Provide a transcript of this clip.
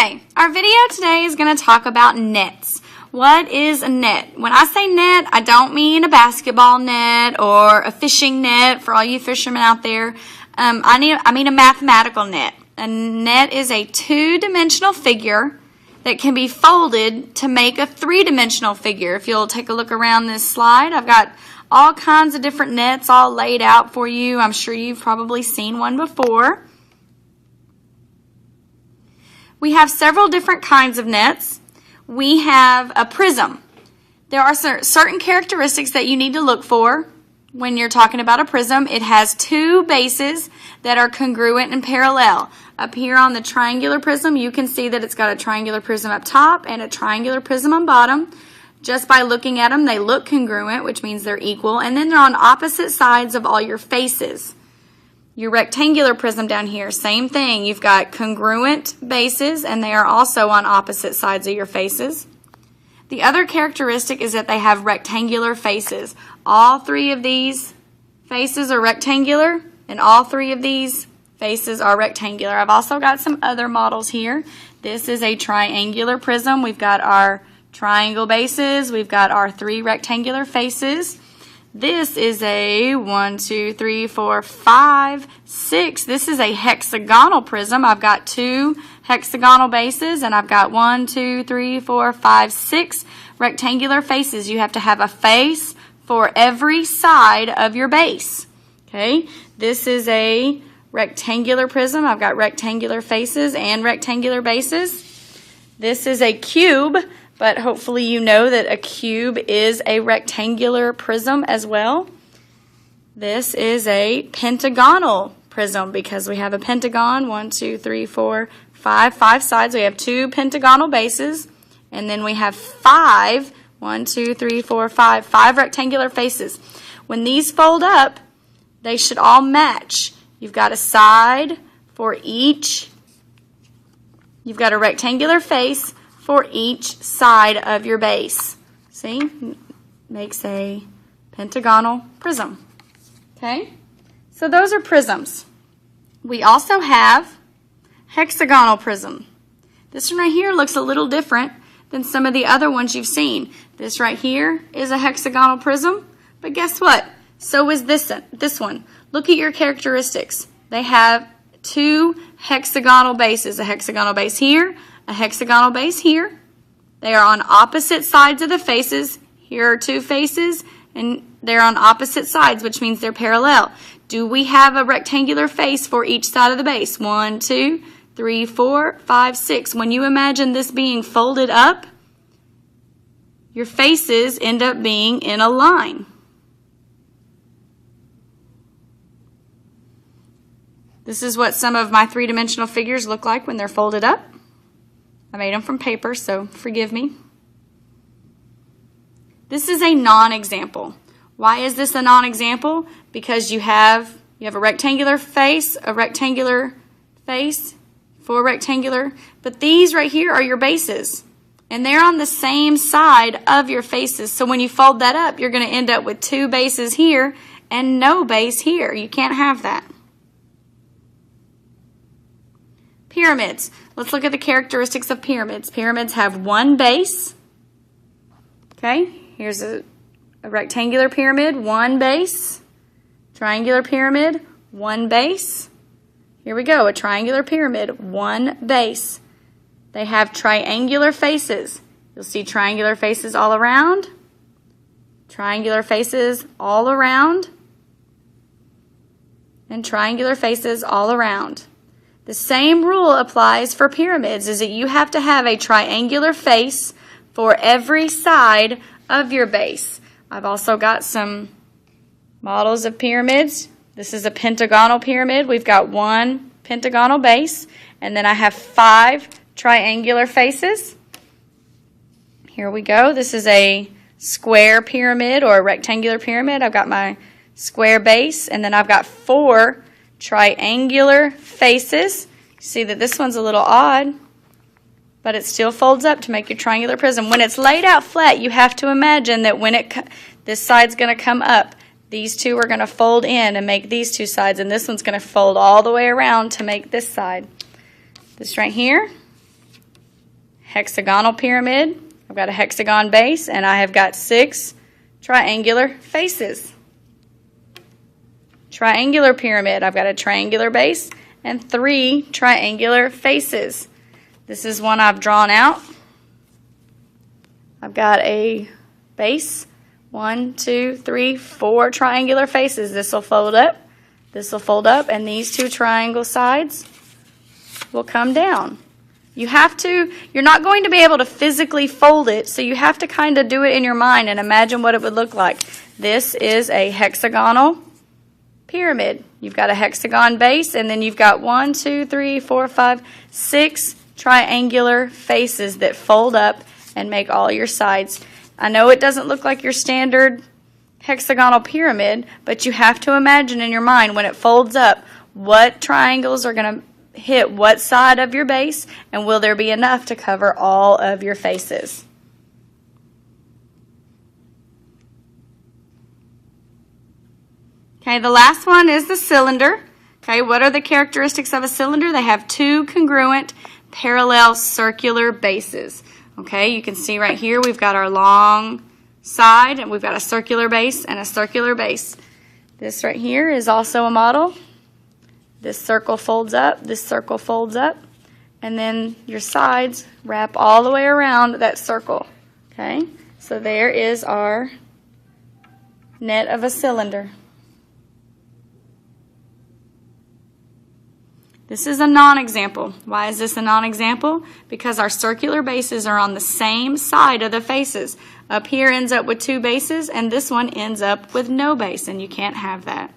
Okay, our video today is going to talk about nets. What is a net? When I say net, I don't mean a basketball net or a fishing net for all you fishermen out there. I mean a mathematical net. A net is a two-dimensional figure that can be folded to make a three-dimensional figure. If you'll take a look around this slide, I've got all kinds of different nets all laid out for you. I'm sure you've probably seen one before. We have several different kinds of nets. We have a prism. There are certain characteristics that you need to look for when you're talking about a prism. It has two bases that are congruent and parallel. Up here on the triangular prism, you can see that it's got a triangular prism up top and a triangular prism on bottom. Just by looking at them, they look congruent, which means they're equal, and then they're on opposite sides of all your faces. Your rectangular prism down here, same thing. You've got congruent bases, and they are also on opposite sides of your faces. The other characteristic is that they have rectangular faces. All three of these faces are rectangular, and all three of these faces are rectangular. I've also got some other models here. This is a triangular prism. We've got our triangle bases. We've got our three rectangular faces. This is a 1, 2, 3, 4, 5, 6. This is a hexagonal prism. I've got two hexagonal bases, and I've got 1, 2, 3, 4, 5, 6 rectangular faces. You have to have a face for every side of your base. Okay, this is a rectangular prism. I've got rectangular faces and rectangular bases. This is a cube. But hopefully you know that a cube is a rectangular prism as well. This is a pentagonal prism because we have a pentagon, 1, 2, 3, 4, 5 sides. We have two pentagonal bases, and then we have 5 rectangular faces. When these fold up, they should all match. You've got a side for each. You've got a rectangular face for each side of your base. See? Makes a pentagonal prism. Okay? So those are prisms. We also have hexagonal prism. This one right here looks a little different than some of the other ones you've seen. This right here is a hexagonal prism, but guess what? So is this one. Look at your characteristics. They have two hexagonal bases, a hexagonal base here, a hexagonal base here. They are on opposite sides of the faces. Here are two faces, and they're on opposite sides, which means they're parallel. Do we have a rectangular face for each side of the base? 1, 2, 3, 4, 5, 6. When you imagine this being folded up, your faces end up being in a line. This is what some of my three-dimensional figures look like when they're folded up. I made them from paper, so forgive me. This is a non-example. Why is this a non-example? Because you have a rectangular face, a rectangular face, four rectangular, but these right here are your bases, and they're on the same side of your faces. So when you fold that up, you're going to end up with two bases here and no base here. You can't have that. Pyramids. Let's look at the characteristics of pyramids. Pyramids have one base. Okay, here's a rectangular pyramid, one base. Triangular pyramid, one base. Here we go, a triangular pyramid, one base. They have triangular faces. You'll see triangular faces all around. Triangular faces all around. And triangular faces all around. The same rule applies for pyramids, is that you have to have a triangular face for every side of your base. I've also got some models of pyramids. This is a pentagonal pyramid. We've got one pentagonal base, and then I have 5 triangular faces. Here we go. This is a square pyramid or a rectangular pyramid. I've got my square base, and then I've got 4 triangular faces. You see that this one's a little odd, but it still folds up to make your triangular prism. When it's laid out flat, you have to imagine that when this side's going to come up, these two are going to fold in and make these two sides, and this one's going to fold all the way around to make this side. This right here hexagonal pyramid. I've got a hexagon base, and I have got 6 triangular faces. Triangular pyramid, I've got a triangular base and 3 triangular faces. This is one I've drawn out. I've got a base, 1, 2, 3, 4 triangular faces. This will fold up, and these 2 triangle sides will come down. You're not going to be able to physically fold it, so you have to kind of do it in your mind and imagine what it would look like. This is a hexagonal pyramid. You've got a hexagon base, and then you've got 1, 2, 3, 4, 5, 6 triangular faces that fold up and make all your sides. I know it doesn't look like your standard hexagonal pyramid, but you have to imagine in your mind when it folds up what triangles are going to hit what side of your base, and will there be enough to cover all of your faces. Okay, the last one is the cylinder. Okay, what are the characteristics of a cylinder? They have 2 congruent parallel circular bases. Okay, you can see right here we've got our long side, and we've got a circular base and a circular base. This right here is also a model. This circle folds up, this circle folds up, and then your sides wrap all the way around that circle. Okay, so there is our net of a cylinder. This is a non-example. Why is this a non-example? Because our circular bases are on the same side of the faces. Up here ends up with 2 bases, and this one ends up with no base, and you can't have that.